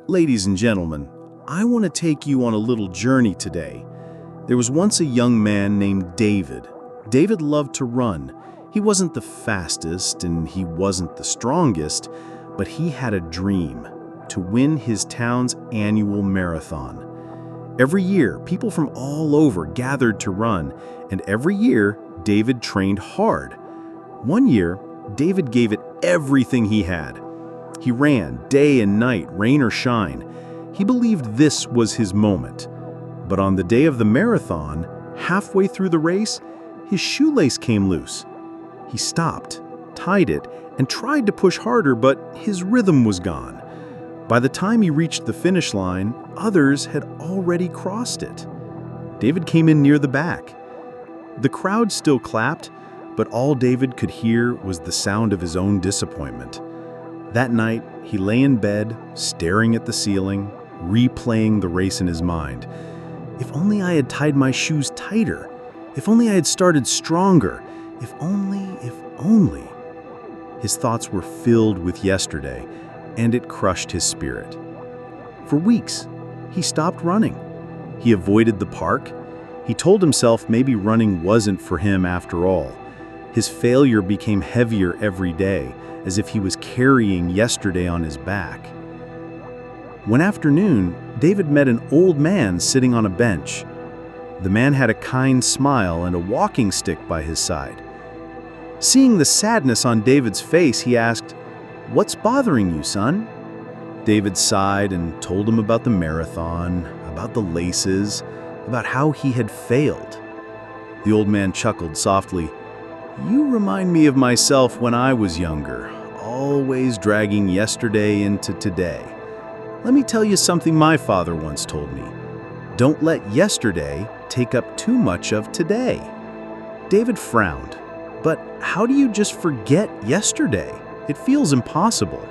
Ladies and gentlemen, I want to take you on a little journey today. There was once a young man named David. David loved to run. He wasn't the fastest and he wasn't the strongest, but he had a dream: to win his town's annual marathon. Every year, people from all over gathered to run, and every year, David trained hard. One year, David gave it everything he had. He ran day and night, rain or shine. He believed this was his moment. But on the day of the marathon, halfway through the race, his shoelace came loose. He stopped, tied it, and tried to push harder, but his rhythm was gone. By the time he reached the finish line, others had already crossed it. David came in near the back. The crowd still clapped, but all David could hear was the sound of his own disappointment. That night, he lay in bed, staring at the ceiling, replaying the race in his mind. If only I had tied my shoes tighter. If only I had started stronger. If only. His thoughts were filled with yesterday, and it crushed his spirit. For weeks, he stopped running. He avoided the park. He told himself maybe running wasn't for him after all. His failure became heavier every day, as if he was carrying yesterday on his back. One afternoon, David met an old man sitting on a bench. The man had a kind smile and a walking stick by his side. Seeing the sadness on David's face, he asked, "What's bothering you, son?" David sighed and told him about the marathon, about the laces, about how he had failed. The old man chuckled softly. "You remind me of myself when I was younger, always dragging yesterday into today. Let me tell you something my father once told me. Don't let yesterday take up too much of today." David frowned. But how do you just forget yesterday? It feels impossible.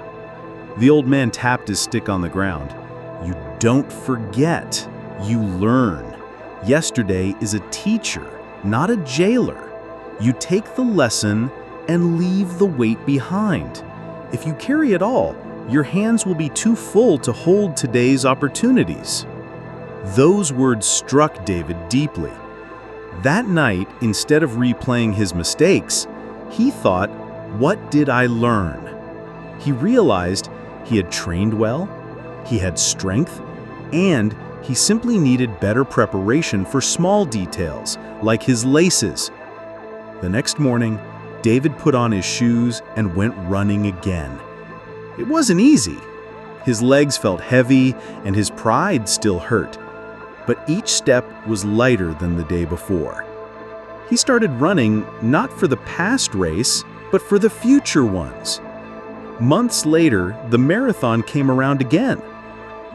The old man tapped his stick on the ground. "You don't forget, you learn. Yesterday is a teacher, not a jailer. You take the lesson and leave the weight behind. If you carry it all, your hands will be too full to hold today's opportunities." Those words struck David deeply. That night, instead of replaying his mistakes, he thought, "What did I learn?" He realized he had trained well, he had strength, and he simply needed better preparation for small details, like his laces. The next morning, David put on his shoes and went running again. It wasn't easy. His legs felt heavy and his pride still hurt. But each step was lighter than the day before. He started running not for the past race, but for the future ones. Months later, the marathon came around again.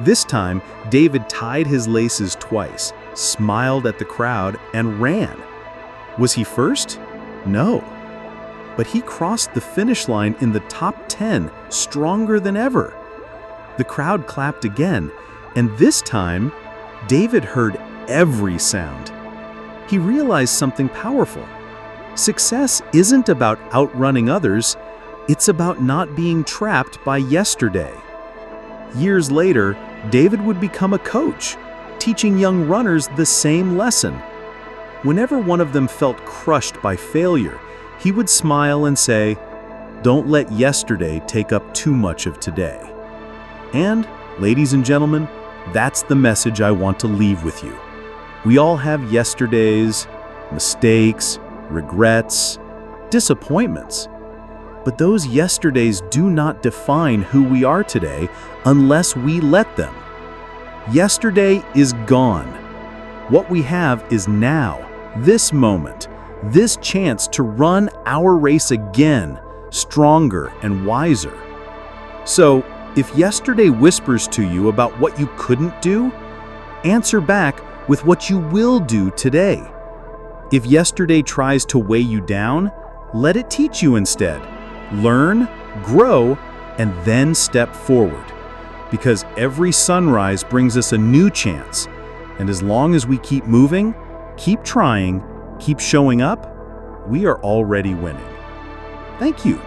This time, David tied his laces twice, smiled at the crowd, and ran. Was he first? No. But he crossed the finish line in the top 10, stronger than ever. The crowd clapped again, and this time, David heard every sound. He realized something powerful. Success isn't about outrunning others, it's about not being trapped by yesterday. Years later, David would become a coach, teaching young runners the same lesson. Whenever one of them felt crushed by failure, he would smile and say, "Don't let yesterday take up too much of today." And, ladies and gentlemen, that's the message I want to leave with you. We all have yesterdays, mistakes, regrets, disappointments. But those yesterdays do not define who we are today unless we let them. Yesterday is gone. What we have is now, this moment, this chance to run our race again, stronger and wiser. So, if yesterday whispers to you about what you couldn't do, answer back with what you will do today. If yesterday tries to weigh you down, let it teach you instead. Learn, grow, and then step forward. Because every sunrise brings us a new chance. And as long as we keep moving, keep trying, keep showing up, we are already winning. Thank you.